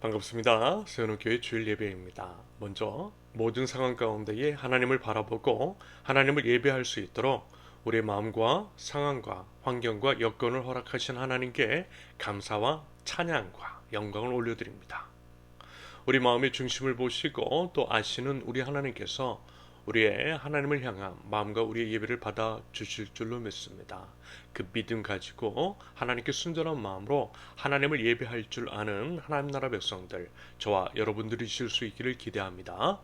반갑습니다. 세운교회 주일 예배입니다. 먼저 모든 상황 가운데에 하나님을 바라보고 하나님을 예배할 수 있도록 우리의 마음과 상황과 환경과 여건을 허락하신 하나님께 감사와 찬양과 영광을 올려드립니다. 우리 마음의 중심을 보시고 또 아시는 우리 하나님께서 우리의 하나님을 향한 마음과 우리의 예배를 받아 주실 줄로 믿습니다. 그 믿음 가지고 하나님께 순전한 마음으로 하나님을 예배할 줄 아는 하나님 나라 백성들, 저와 여러분들이실 수 있기를 기대합니다.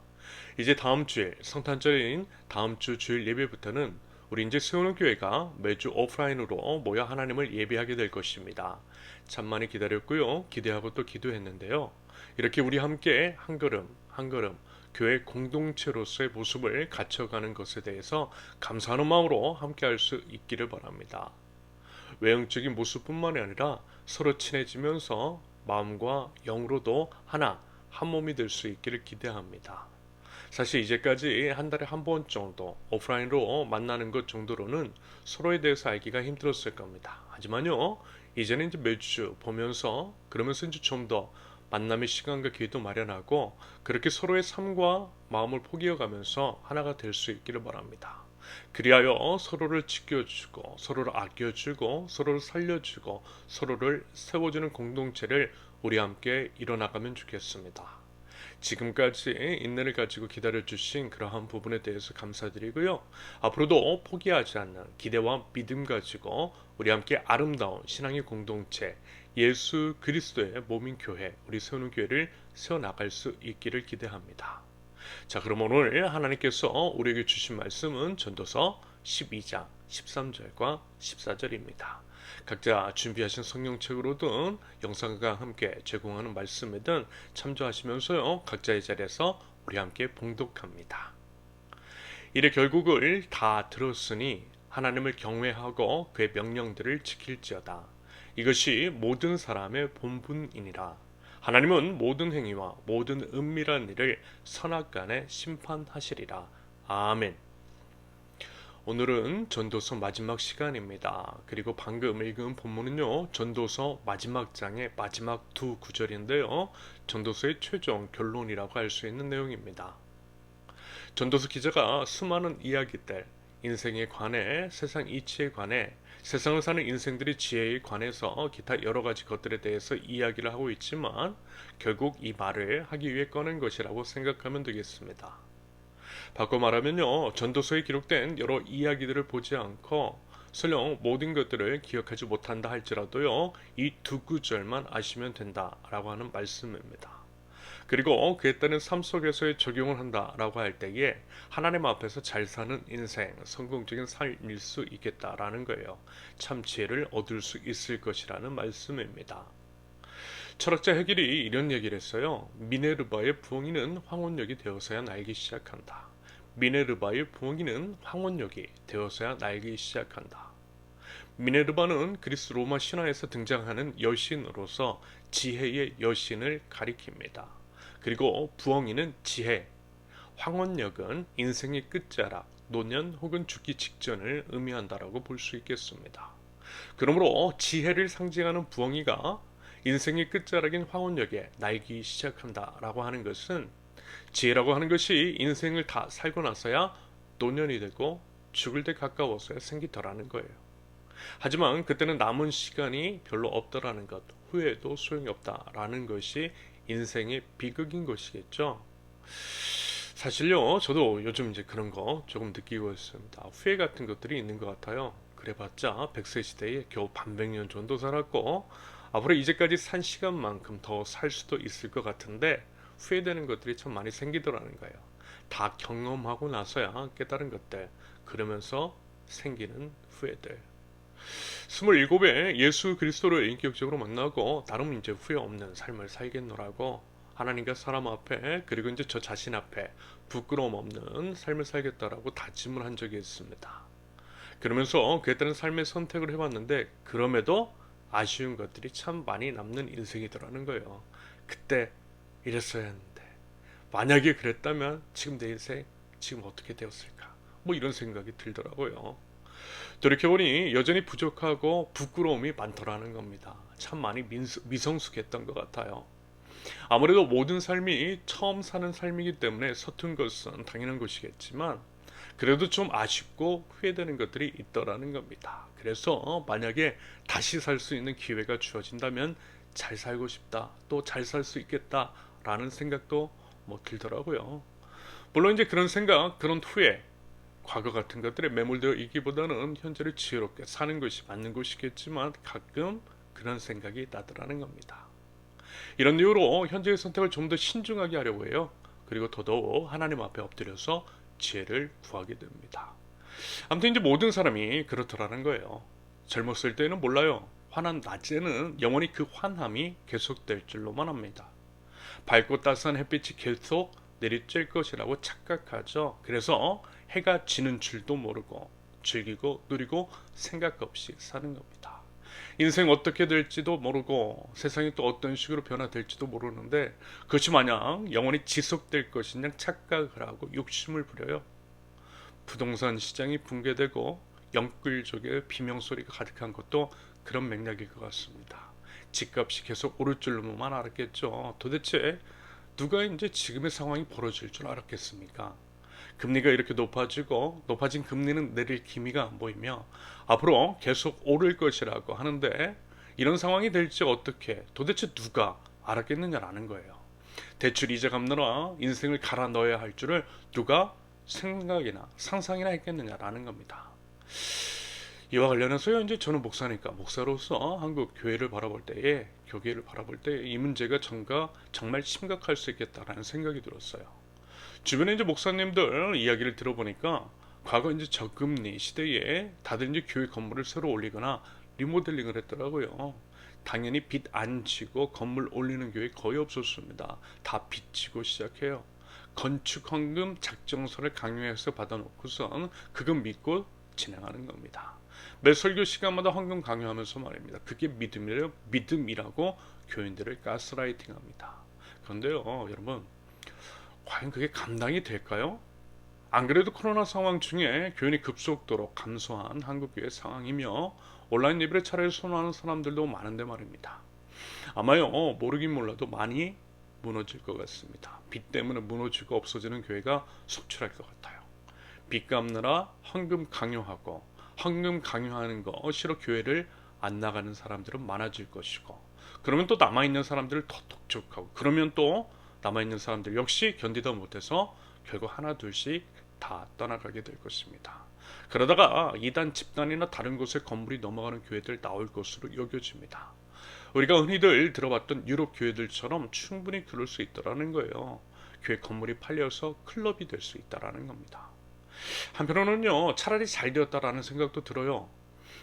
이제 다음 주일 성탄절인 다음 주 주일 예배부터는 우리 이제 세우는 교회가 매주 오프라인으로 모여 하나님을 예배하게 될 것입니다. 참 많이 기다렸고요. 기대하고 또 기도했는데요. 이렇게 우리 함께 한 걸음 한 걸음 교회 공동체로서의 모습을 갖춰가는 것에 대해서 감사하는 마음으로 함께 할 수 있기를 바랍니다. 외형적인 모습뿐만이 아니라 서로 친해지면서 마음과 영으로도 하나, 한 몸이 될 수 있기를 기대합니다. 사실 이제까지 한 달에 한 번 정도 오프라인으로 만나는 것 정도로는 서로에 대해서 알기가 힘들었을 겁니다. 하지만요, 이제는 이제 매주 보면서 그러면서 이제 좀 더 만남의 시간과 기회도 마련하고 그렇게 서로의 삶과 마음을 포기해가면서 하나가 될 수 있기를 바랍니다. 그리하여 서로를 지켜주고 서로를 아껴주고 서로를 살려주고 서로를 세워주는 공동체를 우리 함께 이뤄나가면 좋겠습니다. 지금까지 인내를 가지고 기다려주신 그러한 부분에 대해서 감사드리고요. 앞으로도 포기하지 않는 기대와 믿음 가지고 우리 함께 아름다운 신앙의 공동체, 예수 그리스도의 몸인 교회, 우리 세우는 교회를 세워나갈 수 있기를 기대합니다. 자, 그럼 오늘 하나님께서 우리에게 주신 말씀은 전도서 12장 13절과 14절입니다. 각자 준비하신 성경책으로든 영상과 함께 제공하는 말씀이든 참조하시면서요, 각자의 자리에서 우리 함께 봉독합니다. 이래 결국을 다 들었으니 하나님을 경외하고 그의 명령들을 지킬지어다. 이것이 모든 사람의 본분이니라. 하나님은 모든 행위와 모든 은밀한 일을 선악간에 심판하시리라. 아멘. 오늘은 전도서 마지막 시간입니다. 그리고 방금 읽은 본문은요, 전도서 마지막 장의 마지막 두 구절인데요, 전도서의 최종 결론이라고 할 수 있는 내용입니다. 전도서 기자가 수많은 이야기들, 인생에 관해, 세상 이치에 관해, 세상을 사는 인생들의 지혜에 관해서 기타 여러 가지 것들에 대해서 이야기를 하고 있지만 결국 이 말을 하기 위해 꺼낸 것이라고 생각하면 되겠습니다. 바꿔 말하면요, 전도서에 기록된 여러 이야기들을 보지 않고 설령 모든 것들을 기억하지 못한다 할지라도요, 이 두 구절만 아시면 된다라고 하는 말씀입니다. 그리고 그에 따른 삶 속에서의 적용을 한다라고 할 때에 하나님 앞에서 잘 사는 인생, 성공적인 삶일 수 있겠다라는 거예요. 참 지혜를 얻을 수 있을 것이라는 말씀입니다. 철학자 헤겔이 이런 얘기를 했어요. 미네르바의 부엉이는 황혼역이 되어서야 날기 시작한다. 미네르바의 부엉이는 황혼역이 되어서야 날기 시작한다. 미네르바는 그리스 로마 신화에서 등장하는 여신으로서 지혜의 여신을 가리킵니다. 그리고 부엉이는 지혜, 황혼역은 인생의 끝자락, 노년 혹은 죽기 직전을 의미한다라고 볼 수 있겠습니다. 그러므로 지혜를 상징하는 부엉이가 인생의 끝자락인 황혼역에 날기 시작한다라고 하는 것은 지혜라고 하는 것이 인생을 다 살고 나서야 노년이 되고 죽을 때 가까워서야 생기더라는 거예요. 하지만 그때는 남은 시간이 별로 없더라는 것, 후회도 소용이 없다라는 것이 인생의 비극인 것이겠죠. 사실요, 저도 요즘 이제 그런 거 조금 느끼고 있습니다. 후회 같은 것들이 있는 것 같아요. 그래봤자 100세 시대에 겨우 반백년 정도 살았고, 앞으로 이제까지 산 시간만큼 더 살 수도 있을 것 같은데, 후회되는 것들이 참 많이 생기더라는 거예요. 다 경험하고 나서야 깨달은 것들, 그러면서 생기는 후회들. 27에 예수 그리스도를 인격적으로 만나고 나름 이제 후회 없는 삶을 살겠노라고 하나님과 사람 앞에 그리고 이제 저 자신 앞에 부끄러움 없는 삶을 살겠다라고 다짐을 한 적이 있습니다. 그러면서 그에 따른 삶의 선택을 해봤는데 그럼에도 아쉬운 것들이 참 많이 남는 인생이더라는 거예요. 그때 이랬어야 했는데 만약에 그랬다면 지금 내 인생 지금 어떻게 되었을까? 뭐 이런 생각이 들더라고요. 돌이켜보니 여전히 부족하고 부끄러움이 많더라는 겁니다. 참 많이 미성숙했던 것 같아요. 아무래도 모든 삶이 처음 사는 삶이기 때문에 서툰 것은 당연한 것이겠지만 그래도 좀 아쉽고 후회되는 것들이 있더라는 겁니다. 그래서 만약에 다시 살 수 있는 기회가 주어진다면 잘 살고 싶다, 또 잘 살 수 있겠다라는 생각도 뭐 들더라고요. 물론 이제 그런 생각, 그런 후회, 과거 같은 것들에 매몰되어 있기보다는 현재를 지혜롭게 사는 것이 맞는 것이겠지만 가끔 그런 생각이 나더라는 겁니다. 이런 이유로 현재의 선택을 좀 더 신중하게 하려고 해요. 그리고 더더욱 하나님 앞에 엎드려서 지혜를 구하게 됩니다. 아무튼 이제 모든 사람이 그렇더라는 거예요. 젊었을 때는 몰라요. 환한 낮에는 영원히 그 환함이 계속될 줄로만 합니다. 밝고 따스한 햇빛이 계속 내리쬐 것이라고 착각하죠. 그래서 해가 지는 줄도 모르고 즐기고 누리고 생각 없이 사는 겁니다. 인생 어떻게 될지도 모르고 세상이 또 어떤 식으로 변화될지도 모르는데 그것이 마냥 영원히 지속될 것이냐 착각을 하고 욕심을 부려요. 부동산 시장이 붕괴되고 영끌족의 비명소리가 가득한 것도 그런 맥락일 것 같습니다. 집값이 계속 오를 줄로만 알았겠죠. 도대체 누가 이제 지금의 상황이 벌어질 줄 알았겠습니까? 금리가 이렇게 높아지고 높아진 금리는 내릴 기미가 안 보이며 앞으로 계속 오를 것이라고 하는데 이런 상황이 될지 어떻게 도대체 누가 알았겠느냐라는 거예요. 대출 이자 갚느라 인생을 갈아 넣어야 할 줄을 누가 생각이나 상상이나 했겠느냐라는 겁니다. 이와 관련해서요, 이제 저는 목사니까 목사로서 한국 교회를 바라볼 때에 교계를 바라볼 때 이 문제가 정말 심각할 수 있겠다라는 생각이 들었어요. 주변에 이제 목사님들 이야기를 들어보니까 과거 이제 저금리 시대에 다들 이제 교회 건물을 새로 올리거나 리모델링을 했더라고요. 당연히 빚 안 지고 건물 올리는 교회 거의 없었습니다. 다 빚 지고 시작해요. 건축 헌금 작정서를 강요해서 받아놓고선 그거 믿고 진행하는 겁니다. 매 설교 시간마다 헌금 강요하면서 말입니다. 그게 믿음이라고 교인들을 가스라이팅합니다. 그런데요, 여러분, 과연 그게 감당이 될까요? 안 그래도 코로나 상황 중에 교인이 급속도로 감소한 한국교회 상황이며 온라인 예배를 차라리 선호하는 사람들도 많은데 말입니다. 아마요, 모르긴 몰라도 많이 무너질 것 같습니다. 빚 때문에 무너지고 없어지는 교회가 속출할 것 같아요. 빚 갚느라 헌금 강요하고 헌금 강요하는 것으로 교회를 안 나가는 사람들은 많아질 것이고 그러면 또 남아있는 사람들을 더 독촉하고 그러면 또 남아있는 사람들 역시 견디다 못해서 결국 하나 둘씩 다 떠나가게 될 것입니다. 그러다가 이단 집단이나 다른 곳에 건물이 넘어가는 교회들 나올 것으로 여겨집니다. 우리가 흔히들 들어봤던 유럽 교회들처럼 충분히 그럴 수 있다라는 거예요. 교회 건물이 팔려서 클럽이 될 수 있다라는 겁니다. 한편으로는요, 차라리 잘 되었다라는 생각도 들어요.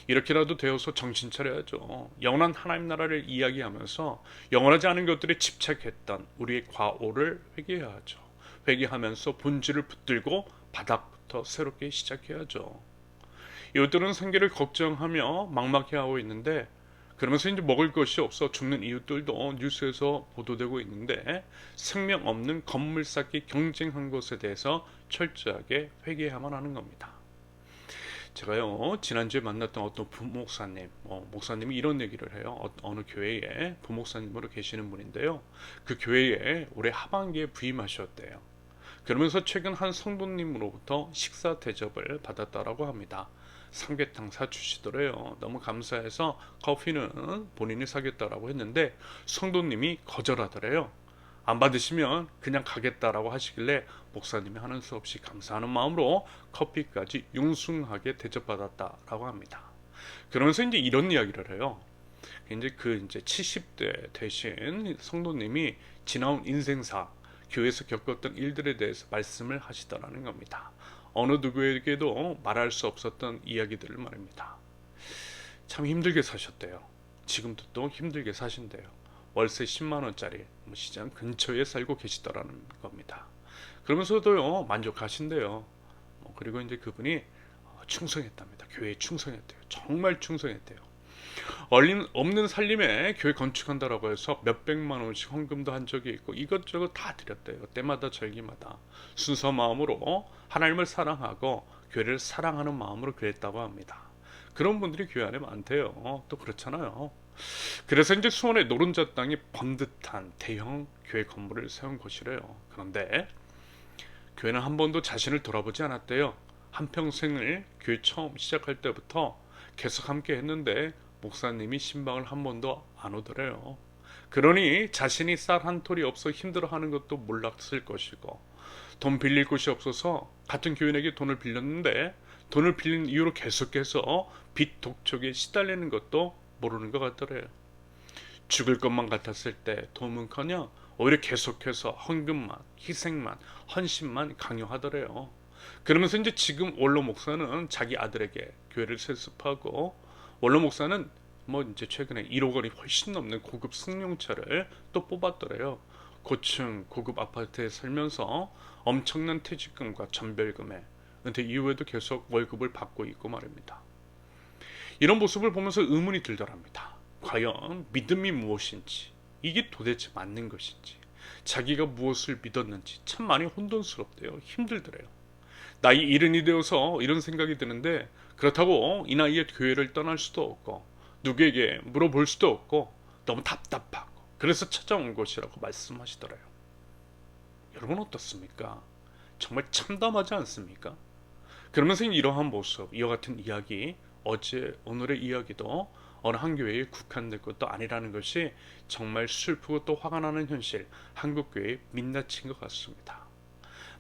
이렇게라도 되어서 정신 차려야죠. 영원한 하나님 나라를 이야기하면서 영원하지 않은 것들에 집착했던 우리의 과오를 회개해야 하죠. 회개하면서 본질을 붙들고 바닥부터 새롭게 시작해야죠. 이웃들은 생계를 걱정하며 막막해하고 있는데 그러면서 이제 먹을 것이 없어 죽는 이웃들도 뉴스에서 보도되고 있는데 생명 없는 건물 쌓기 경쟁한 것에 대해서 철저하게 회개해야만 하는 겁니다. 제가요 지난주에 만났던 어떤 부목사님, 목사님이 이런 얘기를 해요. 어느 교회에 부목사님으로 계시는 분인데요. 그 교회에 올해 하반기에 부임하셨대요. 그러면서 최근 한 성도님으로부터 식사 대접을 받았다라고 합니다. 삼계탕 사주시더래요. 너무 감사해서 커피는 본인이 사겠다라고 했는데 성도님이 거절하더래요. 안 받으시면 그냥 가겠다라고 하시길래 목사님이 하는 수 없이 감사하는 마음으로 커피까지 융숭하게 대접받았다라고 합니다. 그러면서 이제 이런 이야기를 해요. 이제 70대 되신 성도님이 지나온 인생사, 교회에서 겪었던 일들에 대해서 말씀을 하시더라는 겁니다. 어느 누구에게도 말할 수 없었던 이야기들을 말입니다. 참 힘들게 사셨대요. 지금도 또 힘들게 사신대요. 월세 10만 원짜리 시장 근처에 살고 계시더라는 겁니다. 그러면서도요 만족하신대요. 그리고 이제 그분이 충성했답니다. 교회에 충성했대요. 정말 충성했대요. 없는 살림에 교회 건축한다라고 해서 몇백만 원씩 헌금도 한 적이 있고 이것저것 다 드렸대요. 때마다 절기마다 순서 마음으로 하나님을 사랑하고 교회를 사랑하는 마음으로 그랬다고 합니다. 그런 분들이 교회 안에 많대요. 또 그렇잖아요. 그래서 이제 수원의 노른자 땅이 번듯한 대형 교회 건물을 세운 곳이래요. 그런데 교회는 한 번도 자신을 돌아보지 않았대요. 한평생을 교회 처음 시작할 때부터 계속 함께 했는데 목사님이 신방을 한 번도 안 오더래요. 그러니 자신이 쌀 한 톨이 없어 힘들어하는 것도 몰랐을 것이고, 돈 빌릴 곳이 없어서 같은 교인에게 돈을 빌렸는데 돈을 빌린 이유로 계속해서 빚 독촉에 시달리는 것도 모르는 것 같더래요. 죽을 것만 같았을 때 도움은커녕 오히려 계속해서 헌금만, 희생만, 헌신만 강요하더래요. 그러면서 이제 지금 원로 목사는 자기 아들에게 교회를 세습하고, 원로 목사는 뭐 이제 최근에 1억 원이 훨씬 넘는 고급 승용차를 또 뽑았더래요. 고층 고급 아파트에 살면서 엄청난 퇴직금과 전별금에 은퇴 이후에도 계속 월급을 받고 있고 말입니다. 이런 모습을 보면서 의문이 들더랍니다. 과연 믿음이 무엇인지, 이게 도대체 맞는 것인지, 자기가 무엇을 믿었는지 참 많이 혼돈스럽대요. 힘들더래요. 나이 70이 되어서 이런 생각이 드는데, 그렇다고 이 나이에 교회를 떠날 수도 없고 누구에게 물어볼 수도 없고 너무 답답하고, 그래서 찾아온 것이라고 말씀하시더래요. 여러분 어떻습니까? 정말 참담하지 않습니까? 그러면서 이러한 모습, 이와 같은 이야기, 어제 오늘의 이야기도 어느 한 교회에 국한될 것도 아니라는 것이 정말 슬프고 또 화가 나는 현실, 한국교회의 민낯인 것 같습니다.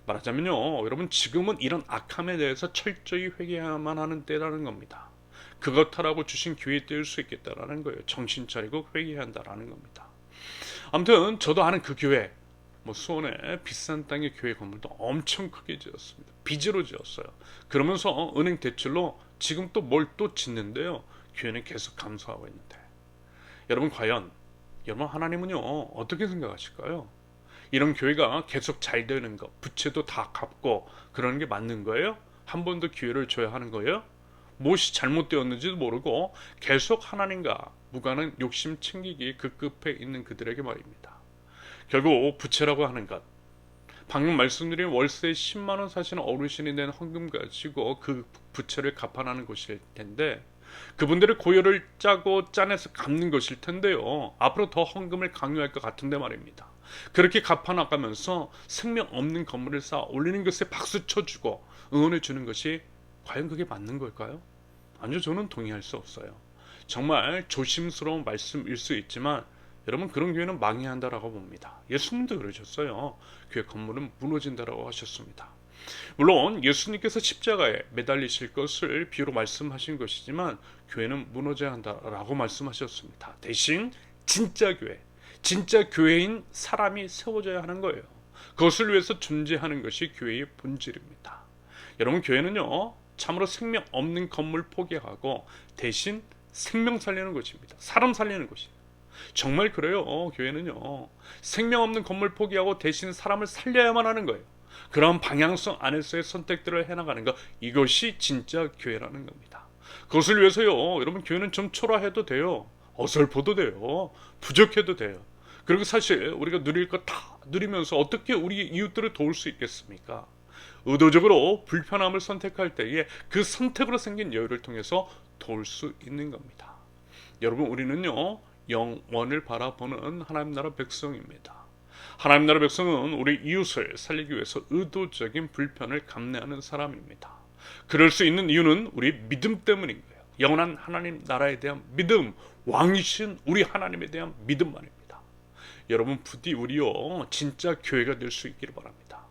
말하자면요, 여러분 지금은 이런 악함에 대해서 철저히 회개해야만 하는 때라는 겁니다. 그것하라고 주신 기회에 뜰 수 있겠다라는 거예요. 정신 차리고 회개해야 한다라는 겁니다. 아무튼 저도 아는 그 교회, 뭐 수원에 비싼 땅의 교회 건물도 엄청 크게 지었습니다. 빚으로 지었어요. 그러면서 은행 대출로 지금 또 뭘 또 짓는데요. 교회는 계속 감소하고 있는데, 여러분 과연 여러분 하나님은요 어떻게 생각하실까요? 이런 교회가 계속 잘 되는 거, 부채도 다 갚고 그러는 게 맞는 거예요? 한 번 더 기회를 줘야 하는 거예요? 무엇이 잘못되었는지도 모르고 계속 하나님과 무관한 욕심 챙기기 급급해 있는 그들에게 말입니다. 결국 부채라고 하는 것, 방금 말씀드린 월세 10만 원 사시는 어르신이 낸 헌금 가지고 그 부채를 갚아나는 것일 텐데, 그분들의 고열을 짜고 짜내서 갚는 것일 텐데요. 앞으로 더 헌금을 강요할 것 같은데 말입니다. 그렇게 갚아나가면서 생명 없는 건물을 쌓아 올리는 것에 박수 쳐주고 응원해 주는 것이 과연 그게 맞는 걸까요? 아니요, 저는 동의할 수 없어요. 정말 조심스러운 말씀일 수 있지만 여러분, 그런 교회는 망해야 한다라고 봅니다. 예수님도 그러셨어요. 교회 건물은 무너진다라고 하셨습니다. 물론 예수님께서 십자가에 매달리실 것을 비유로 말씀하신 것이지만 교회는 무너져야 한다라고 말씀하셨습니다. 대신 진짜 교회, 진짜 교회인 사람이 세워져야 하는 거예요. 그것을 위해서 존재하는 것이 교회의 본질입니다. 여러분, 교회는요 참으로 생명 없는 건물 포기하고 대신 생명 살리는 것입니다. 사람 살리는 것입니다. 정말 그래요. 교회는요 생명 없는 건물 포기하고 대신 사람을 살려야만 하는 거예요. 그런 방향성 안에서의 선택들을 해나가는 것, 이것이 진짜 교회라는 겁니다. 그것을 위해서요 여러분, 교회는 좀 초라해도 돼요. 어설퍼도 돼요. 부족해도 돼요. 그리고 사실 우리가 누릴 거 다 누리면서 어떻게 우리 이웃들을 도울 수 있겠습니까? 의도적으로 불편함을 선택할 때에 그 선택으로 생긴 여유를 통해서 도울 수 있는 겁니다. 여러분, 우리는요 영원을 바라보는 하나님 나라 백성입니다. 하나님 나라 백성은 우리 이웃을 살리기 위해서 의도적인 불편을 감내하는 사람입니다. 그럴 수 있는 이유는 우리 믿음 때문인 거예요. 영원한 하나님 나라에 대한 믿음, 왕이신 우리 하나님에 대한 믿음만입니다. 여러분, 부디 우리요 진짜 교회가 될 수 있기를 바랍니다.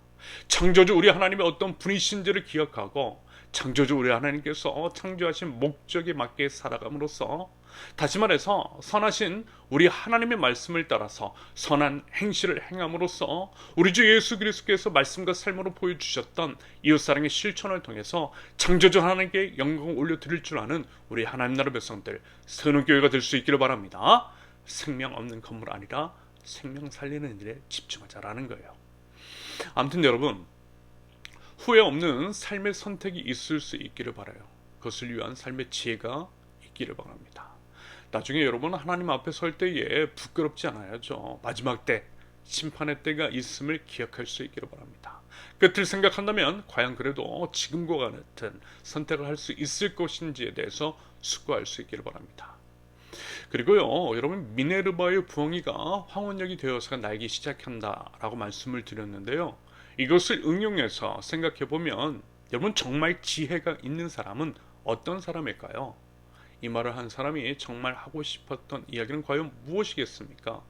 창조주 우리 하나님의 어떤 분이신지를 기억하고 창조주 우리 하나님께서 창조하신 목적에 맞게 살아감으로써, 다시 말해서 선하신 우리 하나님의 말씀을 따라서 선한 행실을 행함으로써 우리 주 예수 그리스도께서 말씀과 삶으로 보여주셨던 이웃사랑의 실천을 통해서 창조주 하나님께 영광을 올려드릴 줄 아는 우리 하나님 나라 백성들, 선운교회가 될 수 있기를 바랍니다. 생명 없는 건물 아니라 생명 살리는 일에 집중하자라는 거예요. 아무튼 여러분, 후회 없는 삶의 선택이 있을 수 있기를 바라요. 그것을 위한 삶의 지혜가 있기를 바랍니다. 나중에 여러분 하나님 앞에 설 때에 부끄럽지 않아야죠. 마지막 때 심판의 때가 있음을 기억할 수 있기를 바랍니다. 끝을 생각한다면 과연 그래도 지금과 같은 선택을 할 수 있을 것인지에 대해서 숙고할 수 있기를 바랍니다. 그리고요, 여러분, 미네르바의 부엉이가 황혼역이 되어서 날기 시작한다라고 말씀을 드렸는데요. 이것을 응용해서 생각해 보면 여러분, 정말 지혜가 있는 사람은 어떤 사람일까요? 이 말을 한 사람이 정말 하고 싶었던 이야기는 과연 무엇이겠습니까?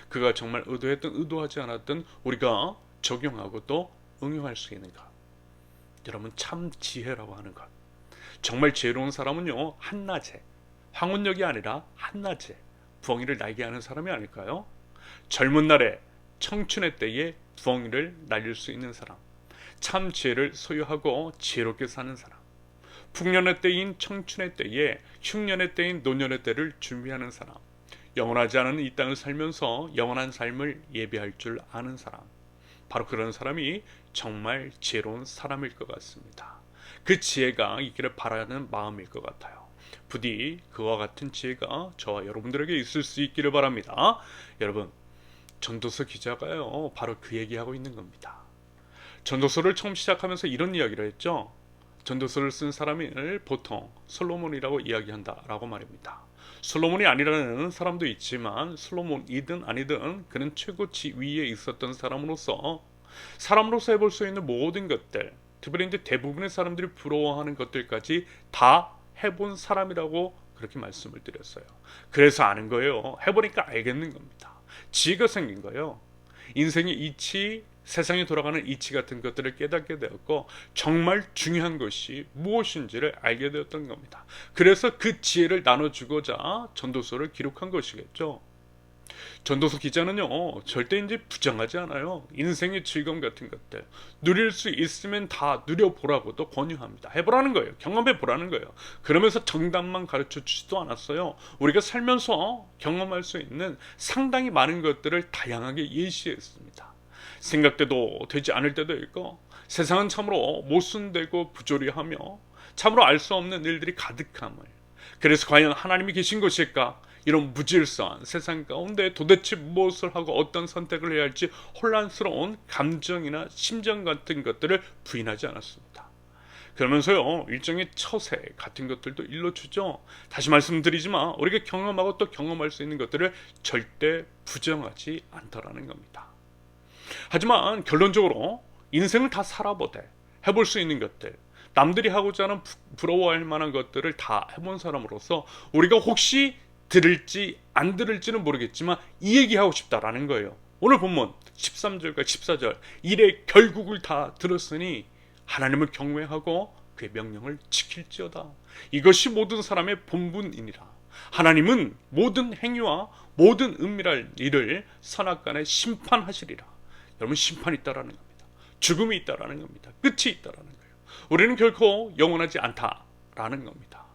그가 정말 의도했든 의도하지 않았든 우리가 적용하고 또 응용할 수 있는 것. 여러분, 참 지혜라고 하는 것. 정말 지혜로운 사람은요, 한낮에, 황혼역이 아니라 한낮에 부엉이를 날게 하는 사람이 아닐까요? 젊은 날에, 청춘의 때에 부엉이를 날릴 수 있는 사람. 참 지혜를 소유하고 지혜롭게 사는 사람. 풍년의 때인 청춘의 때에 흉년의 때인 노년의 때를 준비하는 사람. 영원하지 않은 이 땅을 살면서 영원한 삶을 예비할 줄 아는 사람. 바로 그런 사람이 정말 지혜로운 사람일 것 같습니다. 그 지혜가 있기를 바라는 마음일 것 같아요. 부디 그와 같은 지혜가 저와 여러분들에게 있을 수 있기를 바랍니다. 여러분, 전도서 기자가요, 바로 그 얘기하고 있는 겁니다. 전도서를 처음 시작하면서 이런 이야기를 했죠. 전도서를 쓴 사람을 보통 솔로몬이라고 이야기한다라고 말입니다. 솔로몬이 아니라는 사람도 있지만 솔로몬이든 아니든 그는 최고 지위에 있었던 사람으로서 해볼 수 있는 모든 것들, 특별히 이제 대부분의 사람들이 부러워하는 것들까지 다 해본 사람이라고 그렇게 말씀을 드렸어요. 그래서 아는 거예요. 해보니까 알겠는 겁니다. 지혜가 생긴 거예요. 인생의 이치, 세상에 돌아가는 이치 같은 것들을 깨닫게 되었고 정말 중요한 것이 무엇인지를 알게 되었던 겁니다. 그래서 그 지혜를 나눠주고자 전도서를 기록한 것이겠죠. 전도서 기자는요, 절대 이제 부정하지 않아요. 인생의 즐거움 같은 것들 누릴 수 있으면 다 누려보라고도 권유합니다. 해보라는 거예요. 경험해보라는 거예요. 그러면서 정답만 가르쳐 주지도 않았어요. 우리가 살면서 경험할 수 있는 상당히 많은 것들을 다양하게 예시했습니다. 생각대도 되지 않을 때도 있고 세상은 참으로 모순되고 부조리하며 참으로 알 수 없는 일들이 가득함을, 그래서 과연 하나님이 계신 것일까? 이런 무질서한 세상 가운데 도대체 무엇을 하고 어떤 선택을 해야 할지 혼란스러운 감정이나 심정 같은 것들을 부인하지 않았습니다. 그러면서요, 일종의 처세 같은 것들도 일러주죠. 다시 말씀드리지만 우리가 경험하고 또 경험할 수 있는 것들을 절대 부정하지 않다라는 겁니다. 하지만 결론적으로 인생을 다 살아보되 해볼 수 있는 것들, 남들이 하고자 하는 부러워할 만한 것들을 다 해본 사람으로서 우리가 혹시 들을지 안 들을지는 모르겠지만 이 얘기하고 싶다라는 거예요. 오늘 본문 13절과 14절, 일의 결국을 다 들었으니 하나님을 경외하고 그의 명령을 지킬지어다. 이것이 모든 사람의 본분이니라. 하나님은 모든 행위와 모든 은밀한 일을 선악간에 심판하시리라. 여러분, 심판이 있다라는 겁니다. 죽음이 있다라는 겁니다. 끝이 있다라는 거예요. 우리는 결코 영원하지 않다라는 겁니다.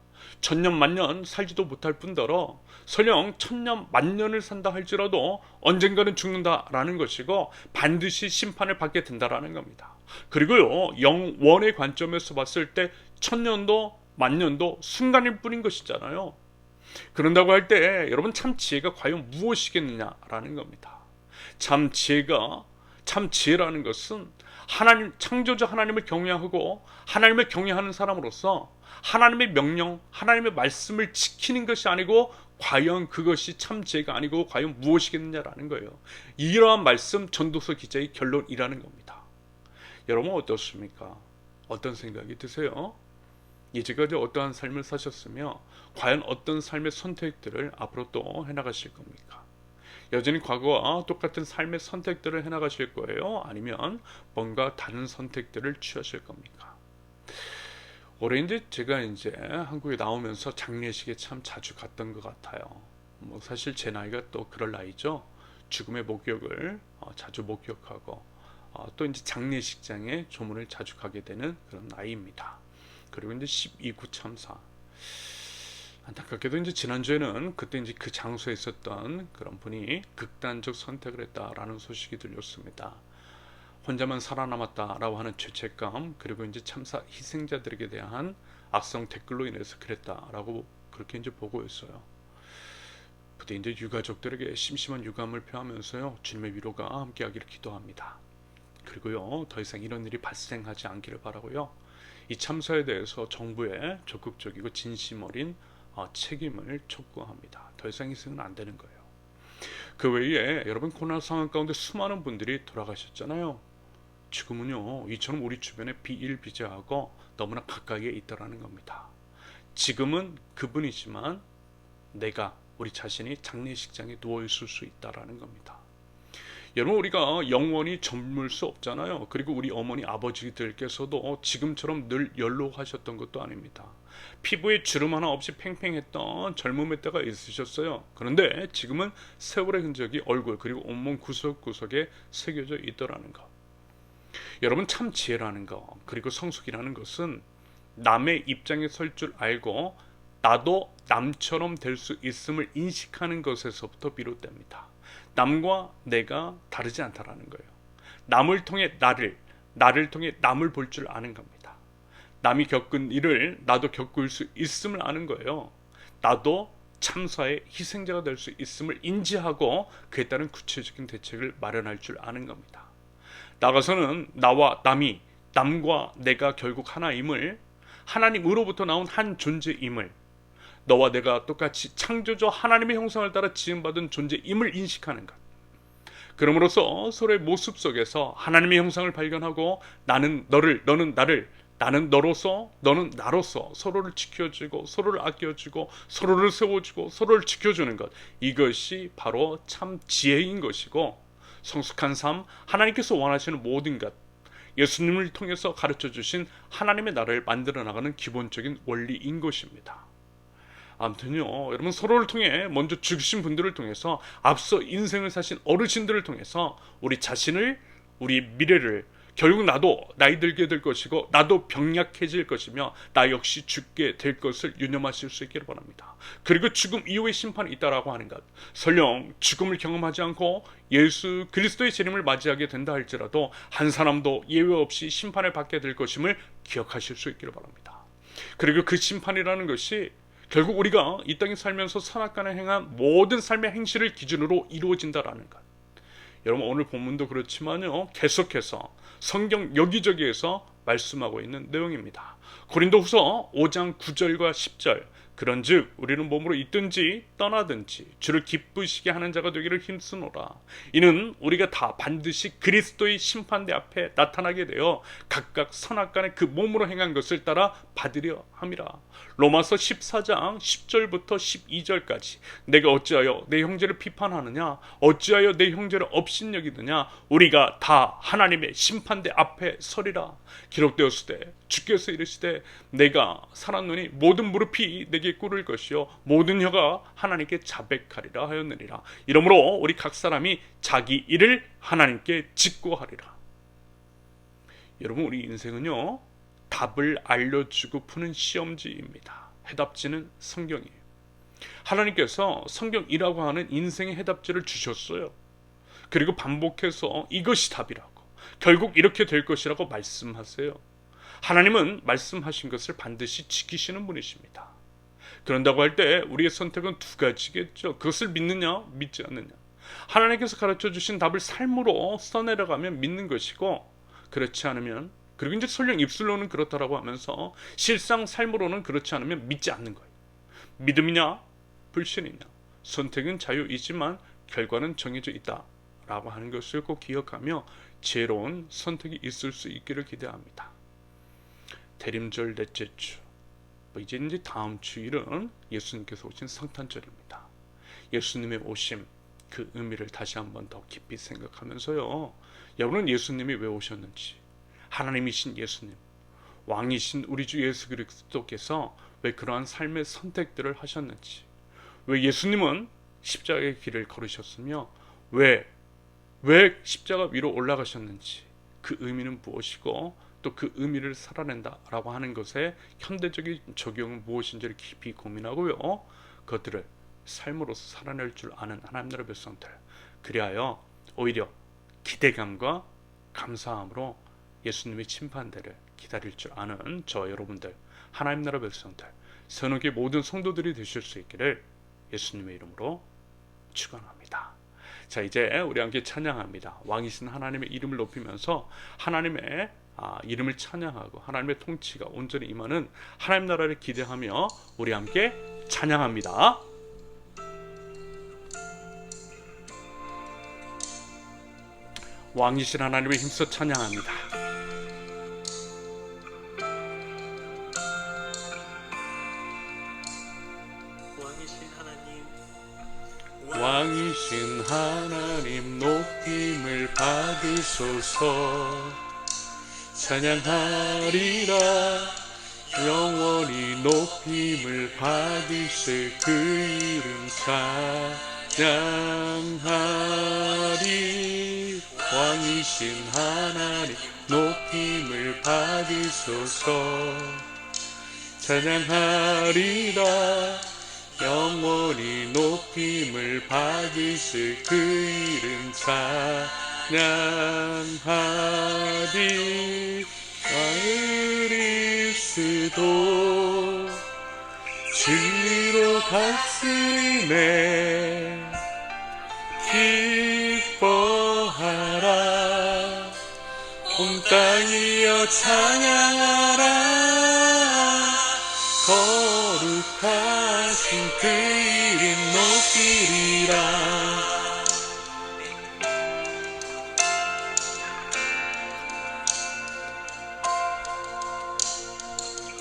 천년 만년 살지도 못할 뿐더러 설령 천년 만년을 산다 할지라도 언젠가는 죽는다라는 것이고 반드시 심판을 받게 된다라는 겁니다. 그리고요, 영원의 관점에서 봤을 때 천년도 만년도 순간일 뿐인 것이잖아요. 그런다고 할 때 여러분, 참 지혜가 과연 무엇이겠느냐라는 겁니다. 참 지혜라는 것은 하나님, 창조자 하나님을 경외하고 하나님을 경외하는 사람으로서 하나님의 명령, 하나님의 말씀을 지키는 것이 아니고 과연 그것이 참 지혜가 아니고 과연 무엇이겠느냐라는 거예요. 이러한 말씀, 전도서 기자의 결론이라는 겁니다. 여러분, 어떻습니까? 어떤 생각이 드세요? 이제까지 어떠한 삶을 사셨으며 과연 어떤 삶의 선택들을 앞으로 또 해나가실 겁니까? 여전히 과거와 똑같은 삶의 선택들을 해나가실 거예요? 아니면 뭔가 다른 선택들을 취하실 겁니까? 올해 제가 한국에 나오면서 장례식에 참 자주 갔던 것 같아요. 사실 제 나이가 또 그럴 나이죠. 죽음의 목격을 자주 목격하고 또 장례식장에 조문을 자주 가게 되는 그런 나이입니다. 그리고 12구 참사. 안타깝게도 지난주에는 그때 그 장소에 있었던 그런 분이 극단적 선택을 했다라는 소식이 들렸습니다. 혼자만 살아남았다라고 하는 죄책감, 그리고 참사 희생자들에게 대한 악성 댓글로 인해서 그랬다라고 그렇게 보고 있어요. 그때 이제 유가족들에게 심심한 유감을 표하면서요, 주님의 위로가 함께하기를 기도합니다. 그리고요, 더 이상 이런 일이 발생하지 않기를 바라고요. 이 참사에 대해서 정부의 적극적이고 진심 어린 책임을 촉구합니다. 더 이상 있으면 안 되는 거예요. 그 외에 여러분, 코로나 상황 가운데 수많은 분들이 돌아가셨잖아요. 지금은요, 이처럼 우리 주변에 비일비재하고 너무나 가까이에 있다라는 겁니다. 지금은 그분이지만 내가, 우리 자신이 장례식장에 누워있을 수 있다라는 겁니다. 여러분, 우리가 영원히 젊을 수 없잖아요. 그리고 우리 어머니 아버지들께서도 지금처럼 늘 연로하셨던 것도 아닙니다. 피부에 주름 하나 없이 팽팽했던 젊음의 때가 있으셨어요. 그런데 지금은 세월의 흔적이 얼굴 그리고 온몸 구석구석에 새겨져 있더라는 것. 여러분, 참 지혜라는 것, 그리고 성숙이라는 것은 남의 입장에 설 줄 알고 나도 남처럼 될 수 있음을 인식하는 것에서부터 비롯됩니다. 남과 내가 다르지 않다라는 거예요. 남을 통해 나를 통해 남을 볼 줄 아는 겁니다. 남이 겪은 일을 나도 겪을 수 있음을 아는 거예요. 나도 참사의 희생자가 될 수 있음을 인지하고 그에 따른 구체적인 대책을 마련할 줄 아는 겁니다. 나가서는 나와 남이, 남과 내가 결국 하나임을, 하나님으로부터 나온 한 존재임을, 너와 내가 똑같이 창조주 하나님의 형상을 따라 지음받은 존재임을 인식하는 것. 그럼으로써 서로의 모습 속에서 하나님의 형상을 발견하고 나는 너를, 너는 나를, 나는 너로서 너는 나로서 서로를 지켜주고 서로를 아껴주고 서로를 세워주고 서로를 지켜주는 것. 이것이 바로 참 지혜인 것이고, 성숙한 삶, 하나님께서 원하시는 모든 것, 예수님을 통해서 가르쳐 주신 하나님의 나라를 만들어 나가는 기본적인 원리인 것입니다. 아무튼요, 여러분, 서로를 통해 먼저 죽으신 분들을 통해서, 앞서 인생을 사신 어르신들을 통해서 우리 자신을, 우리 미래를, 결국 나도 나이 들게 될 것이고 나도 병약해질 것이며 나 역시 죽게 될 것을 유념하실 수 있기를 바랍니다. 그리고 죽음 이후의 심판이 있다라고 하는 것, 설령 죽음을 경험하지 않고 예수 그리스도의 재림을 맞이하게 된다 할지라도 한 사람도 예외 없이 심판을 받게 될 것임을 기억하실 수 있기를 바랍니다. 그리고 그 심판이라는 것이 결국 우리가 이 땅에 살면서 선악간에 행한 모든 삶의 행실을 기준으로 이루어진다라는 것. 여러분, 오늘 본문도 그렇지만요, 계속해서 성경 여기저기에서 말씀하고 있는 내용입니다. 고린도후서 5장 9절과 10절, 그런즉 우리는 몸으로 있든지 떠나든지 주를 기쁘시게 하는 자가 되기를 힘쓰노라. 이는 우리가 다 반드시 그리스도의 심판대 앞에 나타나게 되어 각각 선악간에 그 몸으로 행한 것을 따라 받으려 함이라. 로마서 14장 10절부터 12절까지, 내가 어찌하여 내 형제를 비판하느냐, 어찌하여 내 형제를 업신여기느냐, 우리가 다 하나님의 심판대 앞에 서리라. 기록되었으되 주께서 이르시되 내가 살았노니 모든 무릎이 내게 꿇을 것이요 모든 혀가 하나님께 자백하리라 하였느니라. 이러므로 우리 각 사람이 자기 일을 하나님께 직고하리라. 여러분, 우리 인생은요, 답을 알려주고 푸는 시험지입니다. 해답지는 성경이에요. 하나님께서 성경이라고 하는 인생의 해답지를 주셨어요. 그리고 반복해서 이것이 답이라고, 결국 이렇게 될 것이라고 말씀하세요. 하나님은 말씀하신 것을 반드시 지키시는 분이십니다. 그런다고 할 때 우리의 선택은 두 가지겠죠. 그것을 믿느냐, 믿지 않느냐. 하나님께서 가르쳐 주신 답을 삶으로 써내려가면 믿는 것이고, 그렇지 않으면, 그리고 이제 설령 입술로는 그렇다라고 하면서 실상 삶으로는 그렇지 않으면 믿지 않는 거예요. 믿음이냐, 불신이냐. 선택은 자유이지만 결과는 정해져 있다라고 하는 것을 꼭 기억하며 지혜로운 선택이 있을 수 있기를 기대합니다. 대림절 넷째 주, 이제 다음 주일은 예수님께서 오신 성탄절입니다. 예수님의 오심, 그 의미를 다시 한번 더 깊이 생각하면서요, 여러분은 예수님이 왜 오셨는지, 하나님이신 예수님, 왕이신 우리 주 예수 그리스도께서 왜 그러한 삶의 선택들을 하셨는지, 왜 예수님은 십자가의 길을 걸으셨으며 왜 십자가 위로 올라가셨는지, 그 의미는 무엇이고 또 그 의미를 살아낸다라고 하는 것의 현대적인 적용은 무엇인지를 깊이 고민하고요, 그것들을 삶으로서 살아낼 줄 아는 하나님 나라 백성들, 그리하여 오히려 기대감과 감사함으로 예수님의 심판대를 기다릴 줄 아는 저 여러분들, 하나님 나라 백성들, 선하게 모든 성도들이 되실 수 있기를 예수님의 이름으로 축원합니다. 자, 이제 우리 함께 찬양합니다. 왕이신 하나님의 이름을 높이면서 하나님의 이름을 찬양하고 하나님의 통치가 온전히 임하는 하나님 나라를 기대하며 우리 함께 찬양합니다. 왕이신 하나님을 힘써 찬양합니다. 왕이신 하나님 높임을 받으소서. 찬양하리라 영원히 높임을 받으실 그 이름 찬양하리. 왕이신 하나님 높임을 받으소서. 찬양하리라 영원히 높임을 받으실 그 이름 찬양하리. 그리스도 진리로 다스리네. 기뻐하라 온 땅이여 찬양하라. 거룩하신 그 이름 높이리라.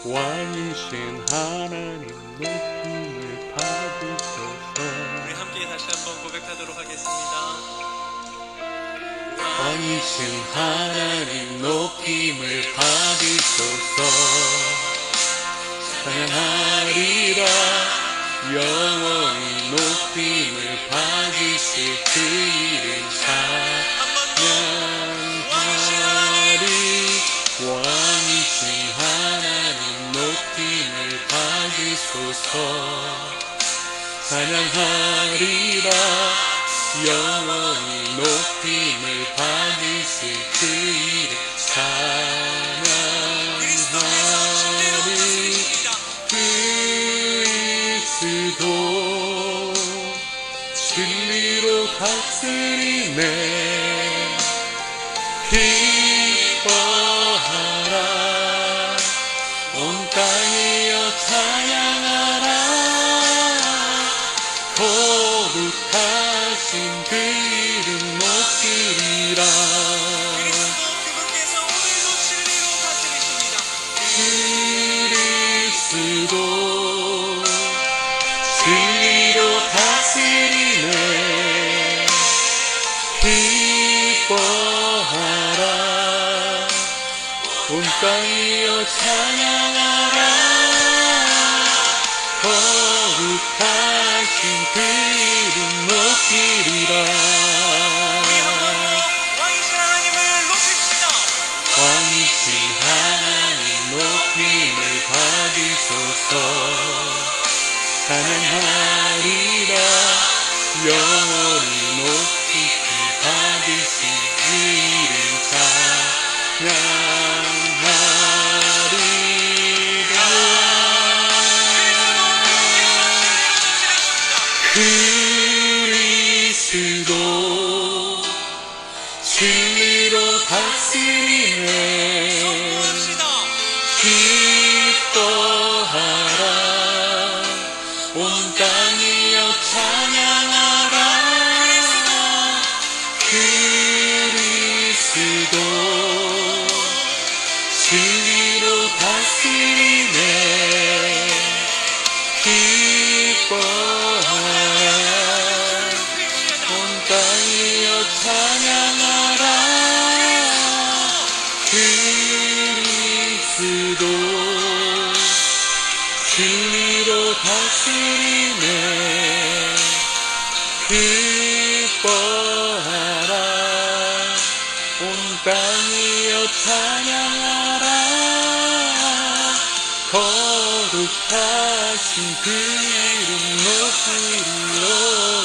왕이신 하나님 높임을 받으소서. 우리 함께 다시 한번 고백하도록 하겠습니다. 왕이신 하나님 높임을 받으소서. 찬양하리라 영원히 높임을 받으실 그 이름 찬양하리. 왕이신 하나님 높임을 받으소서. 찬양하리라 영원히 높임을 받으실 그 이름 찬양하리. 그리스도 진리로 다스리네. 기뻐하라 온 땅이여 찬양하라. 거룩하신 그 이름 높이리라. 그분께서 오늘도 진리로 다스리십니다. 그리스도 진리로 다스리네. 기뻐하라 온 땅이여 찬양하라. 거룩하신 그 이름 높이리라. 왕이신 하나님을 높입시다. 왕이신 하나님 높임을 받으소서. 찬양하리라 영원히 높임을 받으신 그 이름 찬양하리라. 그리스도 진리로 다스리네. 기뻐하라 온 땅이여 찬양하라. 그리스도 진리로 다스리네. 기뻐하라 온 땅이여 찬양하라. 그리스도 진리로 다스리네. 기뻐하라 온 땅이여 찬양하라. 거룩하신 그 이름 높이리라.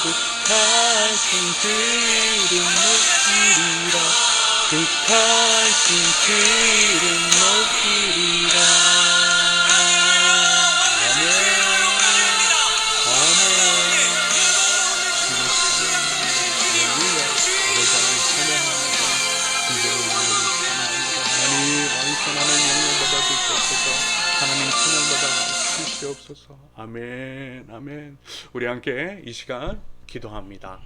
거룩하신 그 이름 높이리라. 거룩하신 그 이름 높이리라. 아멘. 아멘. 주시옵소서. 아멘, 아멘. 우리 함께 이 시간 기도합니다.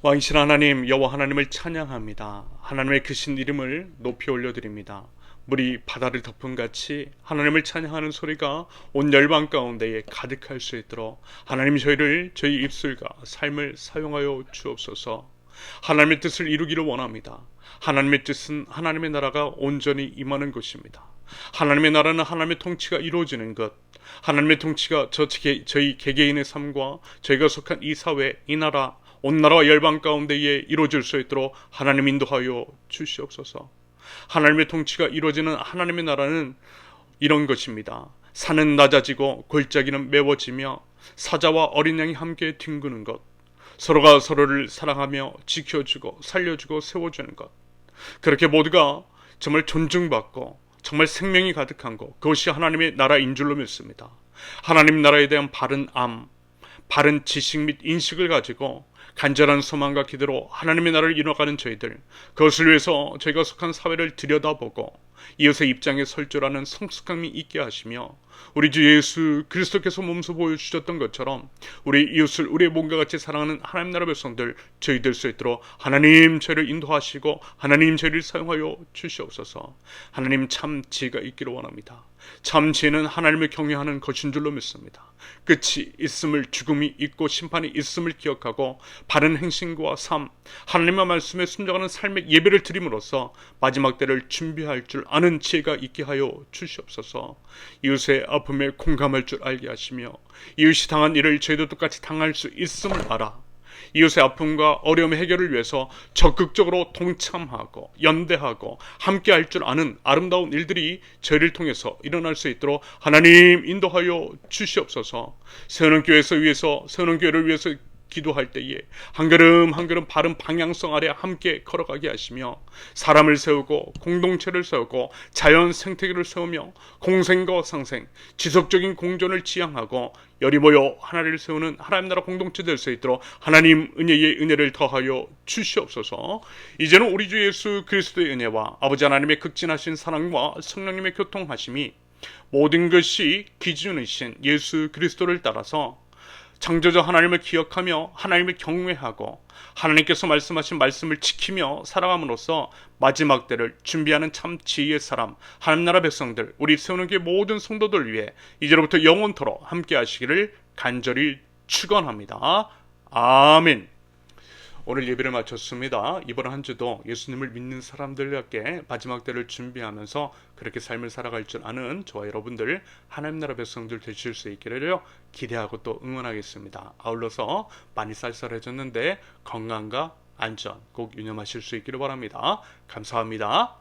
왕이신 하나님, 여호와 하나님을 찬양합니다. 하나님의 크신 이름을 높이 올려드립니다. 물이 바다를 덮은 같이 하나님을 찬양하는 소리가 온 열방 가운데에 가득할 수 있도록 하나님 저희 입술과 삶을 사용하여 주옵소서. 하나님의 뜻을 이루기를 원합니다. 하나님의 뜻은 하나님의 나라가 온전히 임하는 것입니다. 하나님의 나라는 하나님의 통치가 이루어지는 것, 하나님의 통치가 저희 개개인의 삶과 저희가 속한 이 사회, 이 나라, 온 나라와 열방 가운데에 이루어질 수 있도록 하나님 인도하여 주시옵소서. 하나님의 통치가 이루어지는 하나님의 나라는 이런 것입니다. 산은 낮아지고 골짜기는 메워지며 사자와 어린 양이 함께 뒹구는 것, 서로가 서로를 사랑하며 지켜주고 살려주고 세워주는 것, 그렇게 모두가 정말 존중받고 정말 생명이 가득한 것, 그것이 하나님의 나라인 줄로 믿습니다. 하나님 나라에 대한 바른 바른 지식 및 인식을 가지고 간절한 소망과 기도로 하나님의 나라를 이뤄가는 저희들, 그것을 위해서 저희가 속한 사회를 들여다보고 이웃의 입장에 설 줄 아는 성숙함이 있게 하시며, 우리 주 예수 그리스도께서 몸소 보여주셨던 것처럼 우리 이웃을 우리의 몸과 같이 사랑하는 하나님 나라 백성들 저희 될 수 있도록 하나님 저희를 인도하시고 하나님 저희를 사용하여 주시옵소서. 하나님 참 지혜가 있기를 원합니다. 참 지혜는 하나님을 경외하는 것인 줄로 믿습니다. 끝이 있음을, 죽음이 있고 심판이 있음을 기억하고 바른 행실과 삶, 하나님의 말씀에 순종하는 삶의 예배를 드림으로써 마지막 때를 준비할 줄 아는 지혜가 있게 하여 주시옵소서. 이웃의 아픔에 공감할 줄 알게 하시며 이웃이 당한 일을 저희도 똑같이 당할 수 있음을 알아 이웃의 아픔과 어려움의 해결을 위해서 적극적으로 동참하고 연대하고 함께 할 줄 아는 아름다운 일들이 저희를 통해서 일어날 수 있도록 하나님 인도하여 주시옵소서. 세우는 교회를 위해서 기도할 때에 한 걸음 한 걸음 바른 방향성 아래 함께 걸어가게 하시며 사람을 세우고 공동체를 세우고 자연 생태계를 세우며 공생과 상생, 지속적인 공존을 지향하고 열이 모여 하나를 세우는 하나님 나라 공동체 될 수 있도록 하나님 은혜의 은혜를 더하여 주시옵소서. 이제는 우리 주 예수 그리스도의 은혜와 아버지 하나님의 극진하신 사랑과 성령님의 교통하심이 모든 것이 기준이신 예수 그리스도를 따라서 창조자 하나님을 기억하며 하나님을 경외하고 하나님께서 말씀하신 말씀을 지키며 살아감으로써 마지막 때를 준비하는 참 지혜의 사람, 하나님 나라 백성들, 우리 세우는 게 모든 성도들 위해 이제로부터 영원토록 함께 하시기를 간절히 축원합니다. 아멘. 오늘 예배를 마쳤습니다. 이번 한 주도 예수님을 믿는 사람들에게 마지막 때를 준비하면서 그렇게 삶을 살아갈 줄 아는 저와 여러분들 하나님 나라 백성들 되실 수 있기를 기대하고 또 응원하겠습니다. 아울러서 많이 쌀쌀해졌는데 건강과 안전 꼭 유념하실 수 있기를 바랍니다. 감사합니다.